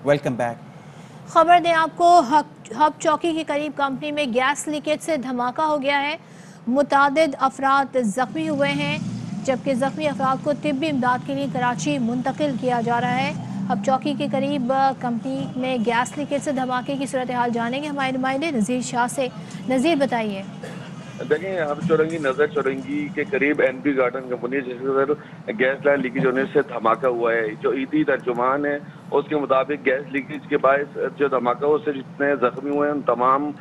Welcome back. खबर दें आपको, हब चौकी के करीब कंपनी में गैस लीकेज से धमाका हो गया है। मुतादिद अफराद जख्मी हुए हैं, जबकि जख्मी अफराद को तिब्बी इमदाद के लिए कराची मुंतकिल किया जा रहा है। हब चौकी के करीब कंपनी में गैस लीकेज से धमाके की सूरत हाल जानेंगे हमारे नुमाइंदे नज़ीर शाह से। नज़ीर बताइए। देखें, हब चौरंगी नजर चौरंगी के करीब एनपी गार्डन कंपनी जिसके गैस लाइन लीकेज होने से धमाका हुआ है। जो ईदी तर्जुमान है उसके मुताबिक गैस लीकेज के बायस जो धमाका उससे जितने जख्मी हुए हैं उन तमाम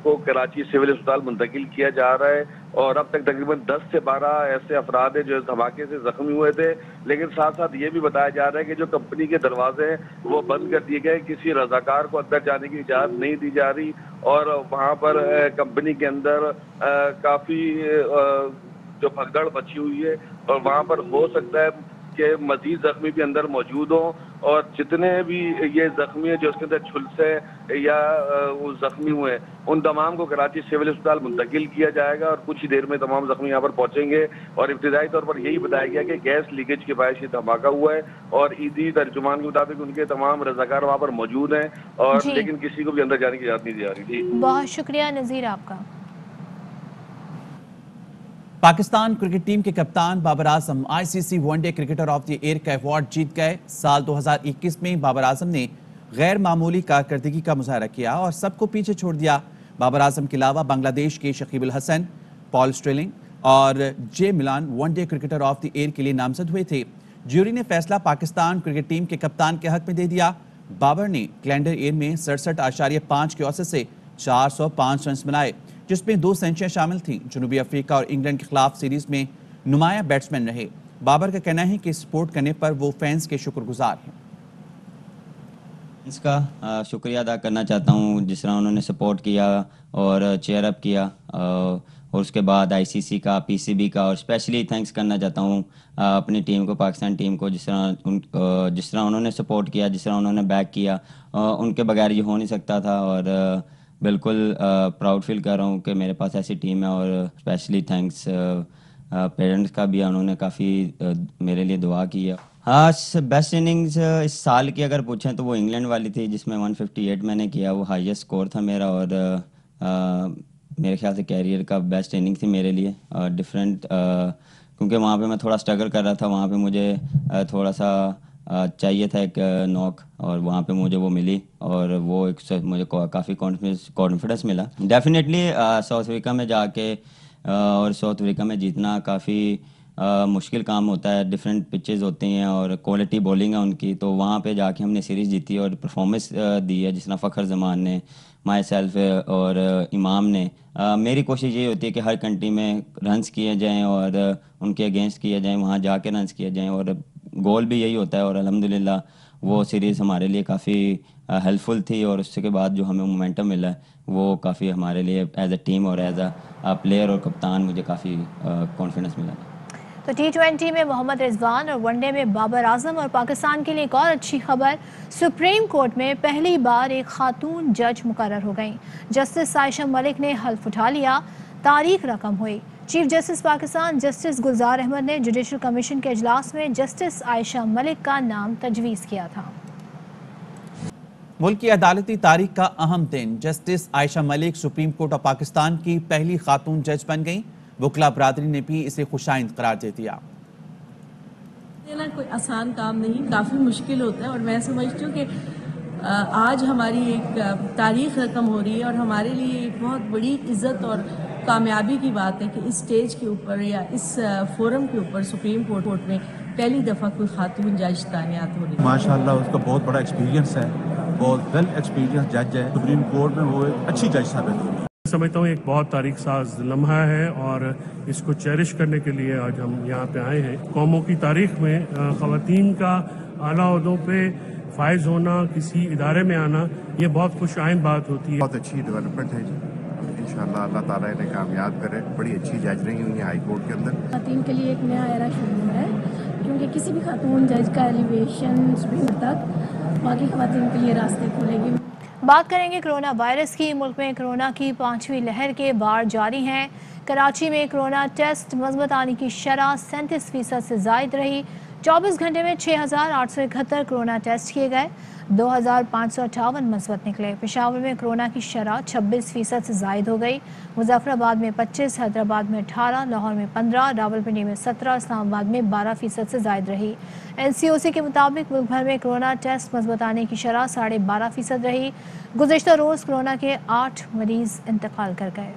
को कराची सिविल अस्पताल मुंतकिल किया जा रहा है। और अब तक तकरीबन 10 से 12 ऐसे अफराद हैं जो धमाके से जख्मी हुए थे। लेकिन साथ साथ ये भी बताया जा रहा है कि जो कंपनी के दरवाजे हैं वो बंद कर दिए गए, किसी रजाकार को अंदर जाने की इजाज़त नहीं दी जा रही। और वहाँ पर कंपनी के अंदर काफ़ी जो भगदड़ मची हुई है और वहाँ पर हो सकता है कि मजीद जख्मी भी अंदर मौजूद हों। और जितने भी ये जख्मी हैं जो उसके अंदर झुलसे या वो जख्मी हुए हैं उन तमाम को कराची सिविल अस्पताल मुंतकिल किया जाएगा और कुछ ही देर में तमाम जख्मी यहाँ पर पहुँचेंगे। और इब्तिदाई तौर पर यही बताया गया कि गैस लीकेज के बायस ये धमाका हुआ है और ईदी तर्जुमान के मुताबिक उनके तमाम रजाकार वहाँ पर मौजूद हैं और लेकिन किसी को भी अंदर जाने की इजाज़त नहीं दी जा रही थी। बहुत शुक्रिया नज़ीर आपका। पाकिस्तान क्रिकेट टीम के कप्तान Babar Azam ICC one day cricketer of the year का अवार्ड जीत गए। साल 2021 में बाबर आजम ने गैर मामूली कारकर्दगी का मुजाहरा किया और सबको पीछे छोड़ दिया। बाबर आजम के अलावा बांग्लादेश के शकीब अल हसन, पॉल स्ट्रेलिंग और J Malan one day cricketer of the year के लिए नामजद हुए थे। ज्यूरी ने फैसला पाकिस्तान क्रिकेट टीम के कप्तान के हक में दे दिया। बाबर ने कैलेंडर ईयर में 67.5 के औसत से 405 रन बनाए, जिसमें 2 सेंचुरियां शामिल थीं। जनूबी अफ्रीका और इंग्लैंड के खिलाफ सीरीज में नुमाया बैट्समैन रहे। बाबर का कहना है कि सपोर्ट करने पर वो फैंस के शुक्रगुजार हैं। इसका शुक्रिया अदा करना चाहता हूँ जिस तरह उन्होंने सपोर्ट किया और चेयर अप किया, और उसके बाद आईसीसी का, पीसीबी का, और स्पेशली थैंक्स करना चाहता हूँ अपनी टीम को, पाकिस्तान टीम को, जिस तरह उन्होंने सपोर्ट किया, जिस तरह उन्होंने बैक किया, उनके बगैर ये हो नहीं सकता था। और बिल्कुल प्राउड फील कर रहा हूँ कि मेरे पास ऐसी टीम है। और स्पेशली थैंक्स पेरेंट्स का भी, उन्होंने काफ़ी मेरे लिए दुआ की है। हाँ, बेस्ट इनिंग्स इस साल की अगर पूछें तो वो इंग्लैंड वाली थी जिसमें 158 मैंने किया, वो हाईएस्ट स्कोर था मेरा। और मेरे ख्याल से कैरियर का बेस्ट इनिंग थी मेरे लिए। डिफरेंट क्योंकि वहाँ पे मैं थोड़ा स्ट्रगल कर रहा था, वहाँ पे मुझे थोड़ा सा चाहिए था एक नॉक, और वहाँ पे मुझे वो मिली और वो एक मुझे काफ़ी कॉन्फिडेंस मिला। डेफिनेटली साउथ अफ्रीका में जाके और साउथ अफ्रीका में जीतना काफ़ी मुश्किल काम होता है। डिफरेंट पिचेस होती हैं और क्वालिटी बॉलिंग है उनकी, तो वहाँ पे जाके हमने सीरीज़ जीती और परफॉर्मेंस दी है, जिस तरह फ़खर जमान ने, माई सेल्फ और इमाम ने। मेरी कोशिश ये होती है कि हर कंट्री में रन्स किए जाएं और उनके अगेंस्ट किए जाएं, वहाँ जाके रन्स किए जाएं, और गोल भी यही होता है। और अल्हम्दुलिल्लाह वो सीरीज़ हमारे लिए काफ़ी हेल्पफुल थी, और उसके बाद जो हमें मोमेंटम मिला वो काफ़ी हमारे लिए एज अ टीम और एज अ प्लेयर और कप्तान मुझे काफ़ी कॉन्फिडेंस मिला। तो T20 में मोहम्मद रिजवान और वनडे में बाबर आजम। और पाकिस्तान के लिए एक और अच्छी खबर, सुप्रीम कोर्ट में पहली बार एक खातून जज मुकर्रर हो गई। जस्टिस आयशा मलिक ने हल्फ उठा लिया, तारीख रकम हुई। चीफ जस्टिस पाकिस्तान जस्टिस गुलजार अहमद ने जुडिशल कमीशन के इजलास में जस्टिस आयशा मलिक का नाम तजवीज़ किया था। मुल्क की अदालती तारीख का अहम दिन, justice Ayesha Malik supreme court of Pakistan की पहली खातून जज बन गई। वकला बरादरी ने भी इसे खुशाइंद करार दे दिया। देना कोई आसान काम नहीं, काफ़ी मुश्किल होता है। और मैं समझती हूँ कि आज हमारी एक तारीख रकम हो रही है और हमारे लिए एक बहुत बड़ी इज़्ज़त और कामयाबी की बात है कि इस स्टेज के ऊपर या इस फोरम के ऊपर सुप्रीम कोर्ट में पहली दफ़ा कोई खातून जज तायनात हो रही है। माशाल्लाह उसका बहुत बड़ा एक्सपीरियंस है, बहुत वेल एक्सपीरियंस जज है। सुप्रीम कोर्ट में वो एक अच्छी जज साबित हुई। समझता हूँ एक बहुत तारीख साज लम्हा है और इसको चेरिश करने के लिए आज हम यहाँ पे आए हैं। कौमों की तारीख में ख़वातीन का आला ओहदों पे फायज होना, किसी इदारे में आना, ये बहुत खुशाइंद बात होती है। बहुत अच्छी डेवलपमेंट है जी, इंशाल्लाह अल्लाह ताला इन्हें कामयाब करे। बड़ी अच्छी जज रही हुई हैं हाई कोर्ट के अंदर। खातून के लिए एक नया एरा शुरू है, क्योंकि किसी भी खातून जज का एलिवेशन सुप्रीम तक बाकी खातून के लिए रास्ते खोलेगी। बात करेंगे कोरोना वायरस की। मुल्क में कोरोना की 5वीं लहर के बार जारी हैं। कराची में कोरोना टेस्ट मजबूत आने की शरह 37% से जायद रही। 24 घंटे में 6,871 कोरोना टेस्ट किए गए, 2,558 मस्बत निकले। पेशावर में कोरोना की शरह 26% से जायद हो गई। मुजफ्फराबाद में 25, हैदराबाद में 18, लाहौर में 15, रावलपिंडी में 17, इस्लामाबाद में 12% से जायद रही। NCOC के मुताबिक मुल्क भर में कोरोना टेस्ट मस्बत आने की शरह 12.5% रही। गुज़िश्ता रोज़ कोरोना के 8 मरीज इंतकाल कर गए।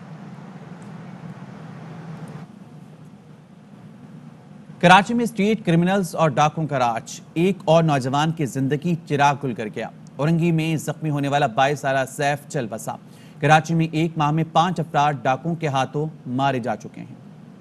कराची में स्ट्रीट क्रिमिनल्स और डाकुओं का राज, एक और नौजवान की जिंदगी चिराग गुल कर गया। औरंगी में जख्मी होने वाला 22 साला सैफ चल बसा। कराची में एक माह में 5 अफराद डाकुओं के हाथों मारे जा चुके हैं।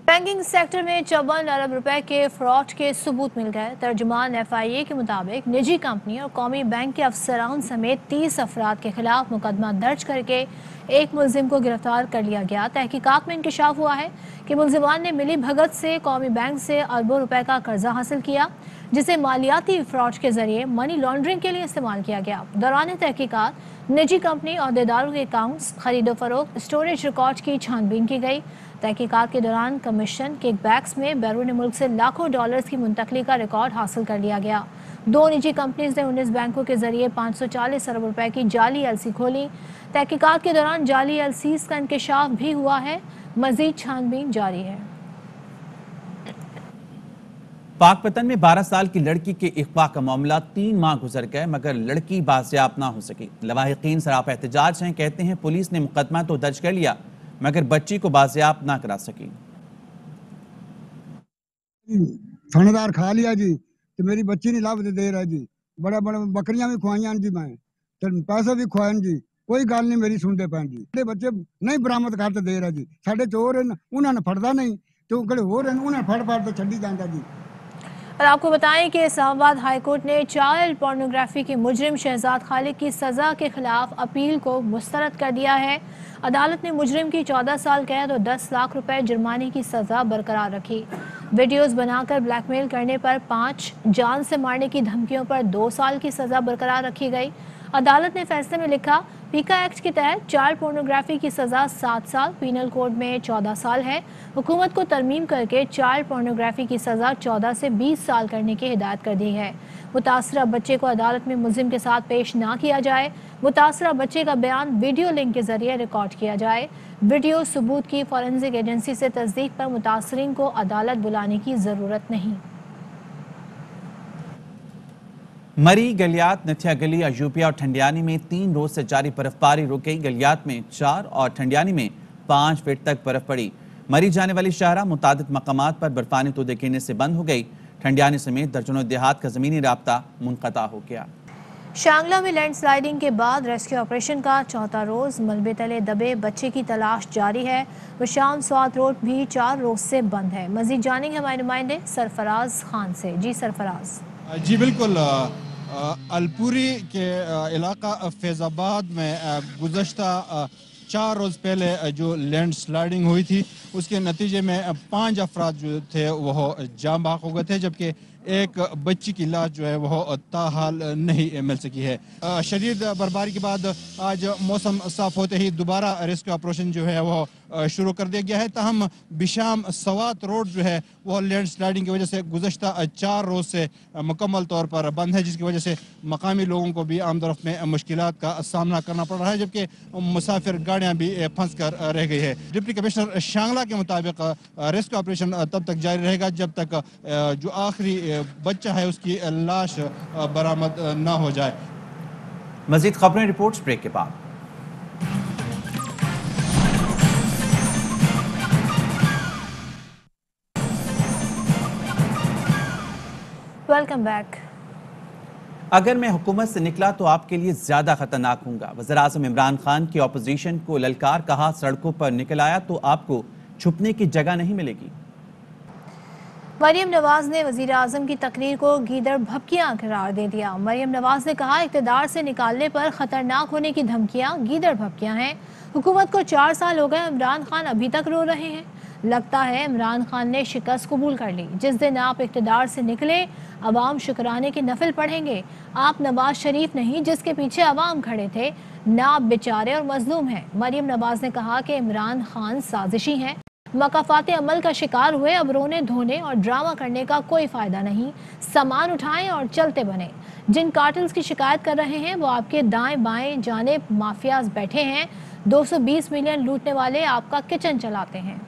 बैंकिंग सेक्टर में 54 अरब रुपए के फ्रॉड के सबूत मिल गए। तर्जुमान FIA के मुताबिक निजी कंपनी और कौमी बैंक के अफसरान समेत 30 अफराद के खिलाफ मुकदमा दर्ज करके एक मुलजिम को गिरफ्तार कर लिया गया। तहकीकात में इंकशाफ हुआ है कि मुलजिमान ने मिली भगत से कौमी बैंक से अरबों रुपए का कर्जा हासिल किया, जिसे मालियाती फ्रॉड के जरिए मनी लॉन्ड्रिंग के लिए इस्तेमाल किया गया। दौरान तहकीकात निजी कंपनी अहदेदारों के अकाउंट्स, खरीदो फरोख्त, स्टोरेज रिकॉर्ड की छानबीन की गई। तहकीकात के दौरान कमीशन किकबैक्स में बैरून मुल्क से लाखों डॉलर्स की मुंतकली का रिकॉर्ड हासिल कर लिया गया। 2 निजी कंपनीज ने 19 बैंकों के जरिए 540 अरब रुपए की जाली LC खोली। तहकीकात के दौरान जाली LCs का इंकशाफ भी हुआ है। मजीद छानबीन जारी है। पाकपतन में 12 साल की लड़की के इख्वा का मामला 3 माह गुजर गए मगर लड़की बाजियाब ना हो सकी। लवाहिकीन सरापा एहतजाज हैं, कहते हैं पुलिस ने मुकदमा तो दर्ज कर लिया मगर बच्ची को बाजियाब ना करा सकी। थानेदार खा लिया जी तो मेरी बच्ची नहीं लाभ दे रहा जी, बड़ा बड़ा बकरियां भी खुआइयां जी, मैं तो पैसे भी खुआन जी, कोई गल नहीं मेरी सुनते पैन जी। बच्चे नहीं बरामद करते दे रहा जी, साढ़े चोर उन्होंने फड़दा नहीं तो उन्हें फड़ फड़ तो छड़ी जाता जी। और आपको बताएं कि इस्लामाबाद हाई कोर्ट ने चाइल्ड पोर्नोग्राफी के मुजरिम शहजाद खालिक की सज़ा के खिलाफ अपील को मुस्तरद कर दिया है। अदालत ने मुजरिम की 14 साल कैद और 10 लाख रुपए जुर्माने की सज़ा बरकरार रखी। वीडियोस बनाकर ब्लैकमेल करने पर 5, जान से मारने की धमकियों पर 2 साल की सज़ा बरकरार रखी गई। अदालत ने फैसले में लिखा, पीका एक्ट के तहत चाइल्ड पोर्नोग्राफी की सज़ा 7 साल, पीनल कोड में 14 साल है। हुकूमत को तरमीम करके चाइल्ड पोर्नोग्राफी की सज़ा 14 से 20 साल करने की हिदायत कर दी है। मुतासरा बच्चे को अदालत में मुलजिम के साथ पेश ना किया जाए। मुतासरा बच्चे का बयान वीडियो लिंक के जरिए रिकॉर्ड किया जाए। वीडियो सबूत की फॉरेंसिक एजेंसी से तस्दीक पर मुतासरीन को अदालत बुलाने की ज़रूरत नहीं। मरी, गलियात, नथिया गली, अयूबिया और ठंडियानी में 3 रोज से जारी बर्फबारी रुक गई। गलियात में 4 और ठंडियानी में 5 फीट तक बर्फ पड़ी। मरी जाने वाली शाहरा मुतादिद मकामात पर बर्फानी तोदे गिरने से बंद हो गई। ठंडियानी समेत दर्जनों देहात का जमीनी राब्ता मुनक़ता हो गया। शांगला में लैंडस्लाइडिंग के बाद रेस्क्यू ऑपरेशन का 4था रोज। मलबे तले दबे बच्चे की तलाश जारी है। वशाम स्वात रोड भी 4 रोज से बंद है। मजीद जानेंगे हमारे नुमाइंदे सरफराज खान से। जी सरफराज। जी बिल्कुल, अलपुरी के इलाका फैज़ाबाद में गुज़श्ता 4 रोज़ पहले जो लैंड स्लाइडिंग हुई थी उसके नतीजे में 5 अफराद जो थे वह जान बहक हो गए थे, जबकि एक बच्ची की लाश जो है वह ताहाल नहीं मिल सकी है। शदीद बर्फबारी के बाद आज मौसम साफ होते ही दोबारा रेस्क्यू ऑपरेशन जो है वह शुरू कर दिया गया है। ताहम बिशाम सवात रोड जो है वह लैंड स्लाइडिंग की वजह से गुज़श्ता 4 रोज़ से मुकम्मल तौर पर बंद है, जिसकी वजह से मकामी लोगों को भी आमदोरफ्त में मुश्किलात का सामना करना पड़ रहा है, जबकि मुसाफिर गाड़ियाँ भी फंस कर रह गई है। डिप्टी कमिश्नर शांगला के मुताबिक रेस्क्यू ऑपरेशन तब तक जारी रहेगा जब तक जो आखिरी बच्चा है उसकी लाश बरामद ना हो जाए। मजीद खबरें रिपोर्ट्स ब्रेक के बाद। Welcome back. अगर मैं हुकूमत से निकला तो आपके लिए ज्यादा खतरनाक हूंगा। वज़ीर-ए-आज़म इमरान खान की ऑपोजिशन को ललकार, कहा सड़कों पर निकल आया तो आपको छुपने की जगह नहीं मिलेगी। मरियम नवाज ने वज़ीर आज़म की तकरीर को गीदड़ भभकियां करार दे दिया। मरियम नवाज ने कहा, इक़्तिदार से निकालने पर खतरनाक होने की धमकियां गीदड़ भभकियां हैं। हुकूमत को 4 साल हो गए, इमरान खान अभी तक रो रहे हैं। लगता है इमरान खान ने शिकस्त कबूल कर ली। जिस दिन आप इक़्तिदार से निकले अवाम शुक्राने के नफिल पढ़ेंगे। आप नवाज शरीफ नहीं जिसके पीछे अवाम खड़े थे, ना आप बेचारे और मजलूम हैं। मरियम नवाज ने कहा कि इमरान खान साजिशी हैं। मकाफाते अमल का शिकार हुए, अब रोने धोने और ड्रामा करने का कोई फायदा नहीं। सामान उठाएं और चलते बने। जिन कार्टेल्स की शिकायत कर रहे हैं वो आपके दाएं बाएं जानिब माफियाज बैठे हैं। 220 मिलियन लूटने वाले आपका किचन चलाते हैं।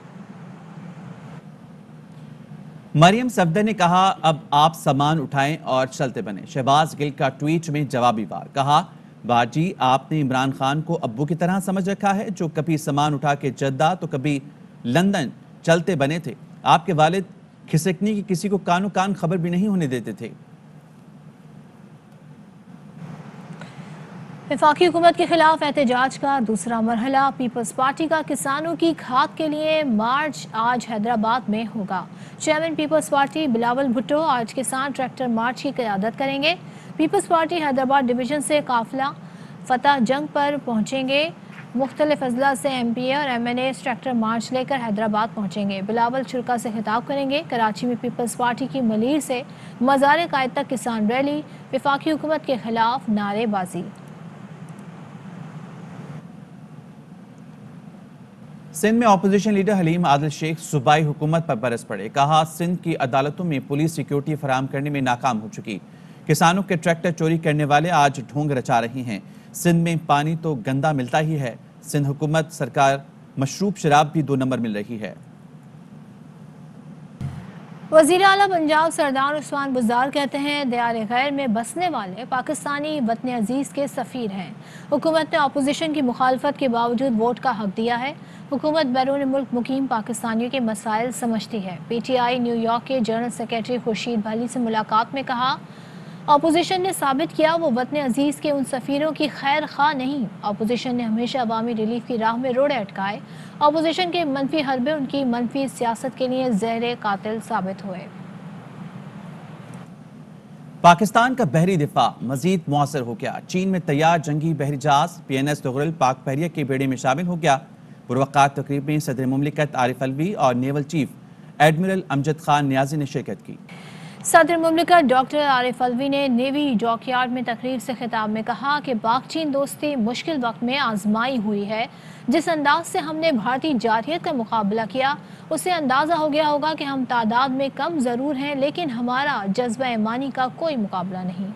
मरियम सफदर ने कहा, अब आप सामान उठाएं और चलते बने। शहबाज गिल का ट्वीट में जवाबी वार, कहा, बाजी आपने इमरान खान को अब्बू की तरह समझ रखा है, जो कभी सामान उठा के जद्दा तो कभी लंदन चलते बने थे। आपके वालिद खिसकने की किसी को कानो कान खबर भी नहीं होने देते थे। वफाकी हुकूमत के खिलाफ एहतजाज का दूसरा मरहला। पीपल्स पार्टी का किसानों की खाद के लिए मार्च आज हैदराबाद में होगा। Chairman Peoples Party Bilawal Bhutto आज किसान ट्रैक्टर मार्च की क़यादत करेंगे। पीपल्स पार्टी हैदराबाद डिवीज़न से काफिला फतह जंग पर पहुंचेंगे। मुख्तलिफ अजला से MPA और MNA ट्रैक्टर मार्च लेकर हैदराबाद पहुंचेंगे। बिलावल चुरका से खिताब करेंगे। कराची में पीपल्स पार्टी की मलीर से मज़ार कायद तक किसान रैली। वफाकी हुकूमत के खिलाफ नारेबाजी। सिंध में अपोजिशन लीडर हलीम आदिल शेख सूबाई हुकूमत पर बरस पड़े। कहा, सिंध की अदालतों में पुलिस सिक्योरिटी फराहम करने में नाकाम हो चुकी। किसानों के ट्रैक्टर चोरी करने वाले आज ढोंग रचा रहे हैं। सिंध में पानी तो गंदा मिलता ही है। सिंध हुकूमत सरकार मशरूब शराब भी 2 नंबर मिल रही है। वज़ीर आला पंजाब सरदार उस्मान बुज़दार कहते हैं, दियार गैर में बसने वाले पाकिस्तानी वतन अजीज़ के सफ़ीर हैं। हुकूमत ने अपोजिशन की मुखालफत के बावजूद वोट का हक दिया है। हुकूमत बैरून मुल्क मुकीम पाकिस्तानियों के मसाइल समझती है। PTI न्यूयॉर्क के जनरल सेक्रेटरी खुर्शीद भाली से मुलाकात में कहा, अपोजिशन ने साबित किया वो वतन अजीज़ के उन सफ़ीरों की खैर खा नहीं। अपोजिशन ने हमेशा अवामी रिलीफ की राह में रोड़े अटकाए। अपोजिशन के मनफी हरबे उनकी मनफी सियासत के लिए ज़हर कातिल साबित हुए। पाकिस्तान का बहरी दिफा मजीद मुअस्सर हो गया। चीन में तैयार जंगी बहरी जहाज PNS तुगरल पाक बहरिया के बेड़े में शामिल हो गया। पुरवक़ात तकरीब में सदर मुमलिकत आरिफ अलवी और naval chief admiral Amjad Khan Niazi ने शिरकत की। सदर मुमलिकत डॉक्टर आरिफ अलवी ने नेवी डॉकयार्ड में तकरीर से खिताब में कहा कि पाक चीन दोस्ती मुश्किल वक्त में आजमाई हुई है। जिस अंदाज से हमने भारतीय जारहियत का मुकाबला किया, उससे अंदाज़ा हो गया होगा कि हम तादाद में कम ज़रूर हैं, लेकिन हमारा जज्बा ईमानी का कोई मुकाबला नहीं।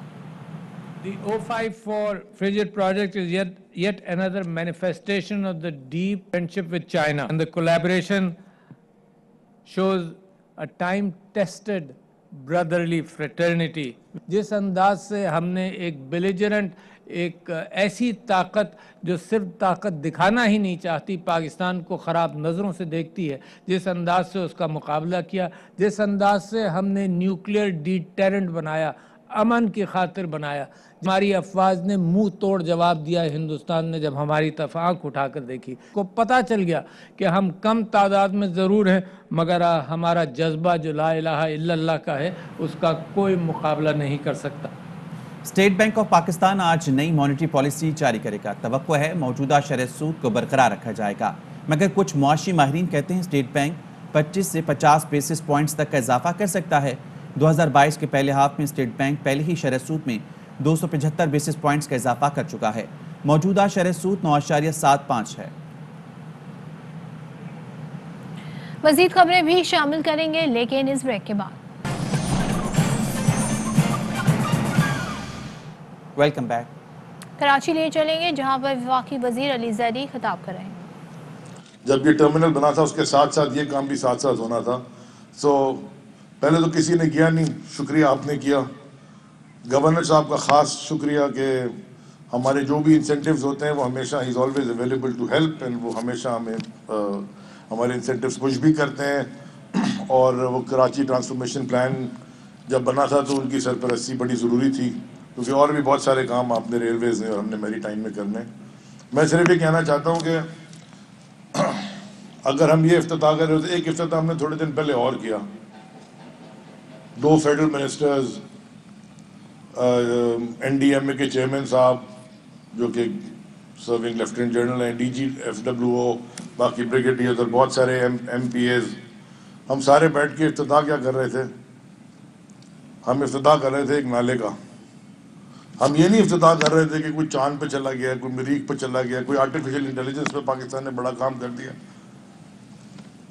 The O54 frigate project is yet another manifestation of the deep friendship with China, and the collaboration shows a time-tested brotherly fraternity. जिस अंदाज से हमने एक बेलिजरेंट, एक ऐसी ताकत जो सिर्फ ताकत दिखाना ही नहीं चाहती, पाकिस्तान को ख़राब नज़रों से देखती है, जिस अंदाज से उसका मुकाबला किया, जिस अंदाज से हमने न्यूक्लियर डिटेरेंट बनाया, अमन की खातिर बनाया, हमारी अफवाज ने मुंह तोड़ जवाब दिया हिंदुस्तान ने जब हमारी तरफ आँख उठाकर देखी। को पता चल गया कि हम कम तादाद में ज़रूर हैं, मगर हमारा जज्बा जो ला इलाहा इल्लल्लाह का है, उसका कोई मुकाबला नहीं कर सकता। स्टेट बैंक ऑफ पाकिस्तान आज नई मॉनेटरी पॉलिसी जारी करेगा। तवक्को है मौजूदा शरह सूद को बरकरार रखा जाएगा, मगर कुछ मुआशी माहिरीन कहते हैं स्टेट बैंक 25 से 50 बेसिस पॉइंट्स तक का इजाफा कर सकता है। 2022 के पहले हाफ में स्टेट बैंक पहले ही शरह सूद में 275 बेसिस पॉइंट्स का इजाफा कर चुका है। मौजूदा शरह सूद 9.75 है। मज़ीद खबरें भी शामिल करेंगे, लेकिन इस ब्रेक के बाद। Welcome back. कराची लिए चलेंगे, जहां पर वफाकी वजीर अली जैदी खिताब कर रहे हैं। जब ये टर्मिनल बना था, उसके साथ साथ ये काम भी साथ साथ होना था। सो पहले तो किसी ने किया नहीं, शुक्रिया आपने किया। गवर्नर साहब का ख़ास शुक्रिया कि हमारे जो भी इंसेंटिव्स होते हैं वो हमेशा ही is always available to help, and वो हमेशा हमें हमारे इंसेंटिव्स पुश भी करते हैं। और वो कराची ट्रांसफॉर्मेशन प्लान जब बना था तो उनकी सरपरस्ती बड़ी ज़रूरी थी, क्योंकि और भी बहुत सारे काम आपने रेलवेज़ में और हमने मेरी टाइम में करने। मैं सिर्फ ये कहना चाहता हूँ कि अगर हम ये इफ्तिताह कर रहे होते, एक इफ्तिताह हमने थोड़े दिन पहले और किया। 2 फेडरल मिनिस्टर्स, NDMA के चेयरमैन साहब जो कि सर्विंग लेफ्टिनेंट जनरल हैं, DG FWO, बाकी ब्रिगेडियर्स और बहुत सारे MPAs, हम सारे बैठ के इफ्तिताह क्या कर रहे थे? हम इफ्तिताह कर रहे थे एक नाले का। हम ये नहीं इफ्तिताह कर रहे थे कि कोई चांद पे चला गया, कोई मरीख पे चला गया, कोई आर्टिफिशियल इंटेलिजेंस पे पाकिस्तान ने बड़ा काम कर दिया।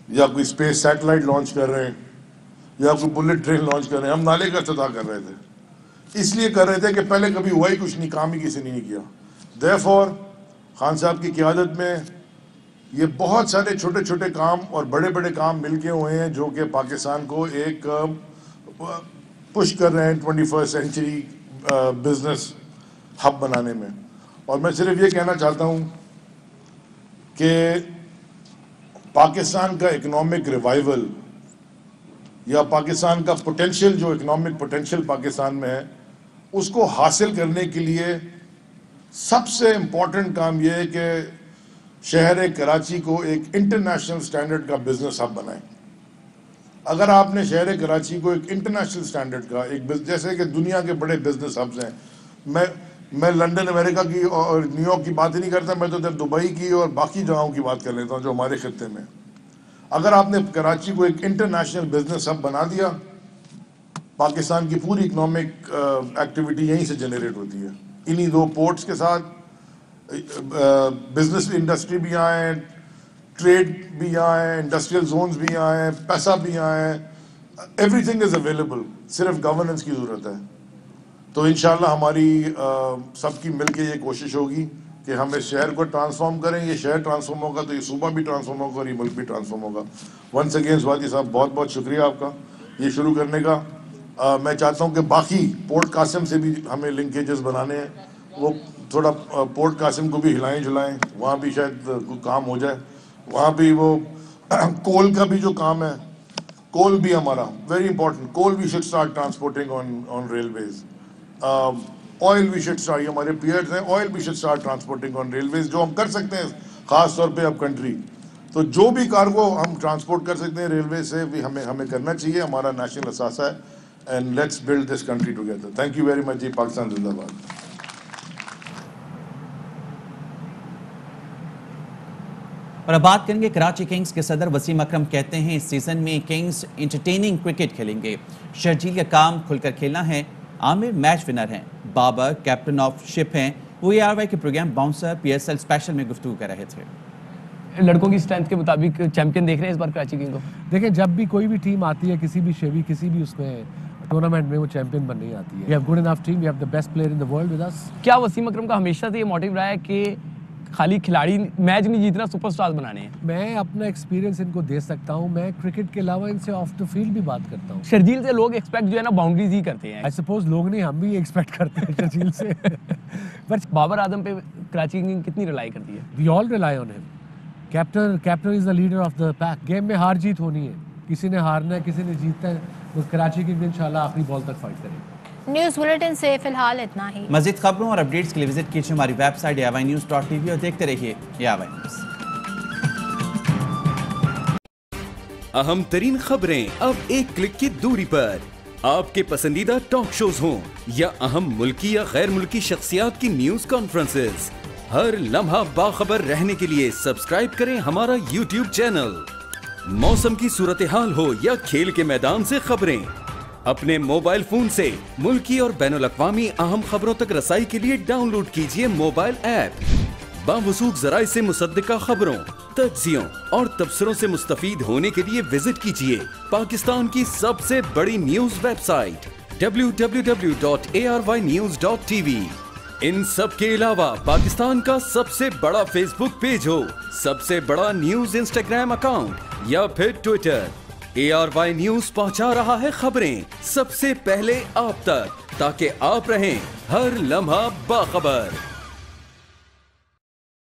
یا کوئی اسپیس سیٹلائٹ لانچ کر رہے ہیں یا کوئی بلٹ ٹرین لانچ کر رہے ہیں. ہم نالے کا افتتاح کر رہے تھے, اس لیے کر رہے تھے کہ پہلے کبھی ہوا ہی کچھ نہیں, کام ہی کسی نے نہیں کیا. Therefore خان صاحب کی قیادت میں یہ بہت سارے چھوٹے چھوٹے کام اور بڑے بڑے کام مل کے ہوئے ہیں جو کہ پاکستان کو ایک پش کر رہے ہیں 21st سینچری بزنس ہب بنانے میں. اور میں صرف یہ کہنا چاہتا ہوں کہ پاکستان کا اکنامک ریوائول یا پاکستان کا پوٹینشیل, جو اکنامک پوٹینشیل پاکستان میں ہے, اس کو حاصل کرنے کے لیے سب سے امپورٹنٹ کام یہ ہے کہ شہر کراچی کو ایک انٹرنیشنل سٹینڈرڈ کا بزنس ہب بنائیں. اگر آپ نے شہر کراچی کو ایک انٹرنیشنل سٹینڈرڈ کا ایک جیسے کہ دنیا کے بڑے بزنس ہبز ہیں, میں لنڈن امریکہ کی اور نیو یارک کی بات ہی نہیں کرتا, میں تو ادھر دبئی کی اور باقی جگہوں کی بات کر لیتا ہوں جو ہمارے خطے میں. اگر آپ نے کراچی کو ایک انٹرنیشنل بزنس ہب بنا دیا, پاکستان کی پوری اکنامک ایکٹیویٹی یہیں سے جنریٹ ہوتی ہے. انہی 2 پورٹس کے ساتھ بزنس انڈسٹری بھی آئے, ٹریڈ بھی آئے, انڈسٹریل زونز بھی آئے, پیسہ بھی آئے, ایوری تھنگ از اویلیبل, صرف گورننس کی ضرورت ہے. تو انشاءاللہ ہماری سب کی مل کے یہ کوشش ہوگی کہ ہم اس شہر کو ٹرانسفارم کریں. یہ شہر ٹرانسفارم ہوگا تو یہ صوبہ بھی ٹرانسفارم ہوگا اور یہ ملک بھی ٹرانسفارم ہوگا. ونس اگین سوادی صاحب بہت بہت شکریہ آپ کا یہ شروع کرنے کا. میں چاہتا ہوں کہ باقی پورٹ قاسم سے بھی ہمیں لنکیجز بنانے ہیں, وہ تھوڑا پورٹ قاسم کو بھی ہلائیں جلائیں, وہاں بھی شاید کوئی کام ہو جائے. وہاں بھی وہ کول کا بھی جو کام ہے, کول بھی ہمارا very important, coal we should start transporting on railways. Oil we should start, یہ ہمارے پیئرز ہیں, oil we should start transporting on railways, جو ہم کر سکتے ہیں خاص طور پہ اب کنٹری. تو جو بھی کارگو ہم ٹرانسپورٹ کر سکتے ہیں ریلوے سے بھی ہمیں کرنا چاہیے. ہمارا نیشنل اثاثہ ہے, and let's build this country together. Thank you very much ji. Pakistan زندہ باد. اور اب بات کریں گے کراچی کنگز کے صدر وسیم اکرم کہتے ہیں اس سیزن میں کنگز انٹرٹیننگ کرکٹ کھیلیں گے. شرجیل کا کام کھل کر کھیلنا ہے. عامر میچ ونر ہیں, بابر کیپٹن آف شپ ہیں. وہ ARY کے پروگرام باؤنسر PSL اسپیشل میں گفتگو کر رہے تھے. لڑکوں کی اسٹرینتھ کے مطابق چیمپئن دیکھ رہے ہیں اس بار کراچی کنگ کو. دیکھیں جب بھی کوئی بھی ٹیم آتی ہے کسی بھی شیوی کسی بھی اس میں ٹورنامنٹ میں, وہ چیمپئن بننے آتی ہے. We have good enough team, we have the best player in the world with us. کیا وسیم اکرم کا ہمیشہ سے یہ موٹیو رہا ہے کہ خالی کھلاڑی میچ نہیں جیتنا, سپر سٹار بنانے ہیں؟ میں اپنا ایکسپیرینس ان کو دے سکتا ہوں. میں کرکٹ کے علاوہ ان سے آف دا فیلڈ بھی بات کرتا ہوں. شرجیل سے لوگ ایکسپیکٹ جو ہے نا باؤنڈریز ہی کرتے ہیں. آئی سپوز لوگ نہیں, ہم بھی ایکسپیکٹ کرتے ہیں شرجیل سے. بابر اعظم پہ کراچی کنگ کتنی ریلائی کرتی ہے؟ وی آل ریلائی آن ہم. Captain is the leader of the peak. Game میں ہار جیت ہونی ہے, کسی نے ہارنا ہے کسی نے جیتنا ہے. وہ کراچی کنگ انشاءاللہ آخری بال تک فائٹ کرے گی. نیوز بلیٹن سے فی الحال اتنا ہی. مزید خبروں اور اپڈیٹس کے لیے وزٹ کیجیے ہماری ویب سائٹ ARYnews.tv اور دیکھتے رہیے ARY نیوز. اہم ترین خبریں اب ایک کلک کی دوری پر. آپ کے پسندیدہ ٹاک شوز ہوں یا اہم ملکی یا غیر ملکی شخصیات کی نیوز کانفرنسز, ہر لمحہ باخبر رہنے کے لیے سبسکرائب کریں ہمارا YouTube چینل. موسم کی صورتحال ہو یا کھیل کے میدان سے خبریں, اپنے موبائل فون سے ملکی اور بین الاقوامی اہم خبروں تک رسائی کے لیے ڈاؤن لوڈ کیجیے موبائل ایپ. باوثوق ذرائع سے مصدقہ خبروں, تجزیوں اور تبصروں سے مستفید ہونے کے لیے وزٹ کیجیے پاکستان کی سب سے بڑی نیوز ویب سائٹ www.arynews.tv. ان سب کے علاوہ پاکستان کا سب سے بڑا فیس بک پیج ہو, سب سے بڑا نیوز انسٹاگرام اکاؤنٹ یا پھر ٹویٹر, ARY نیوز پہنچا رہا ہے خبریں سب سے پہلے آپ تک, تاکہ آپ رہیں ہر لمحہ باخبر.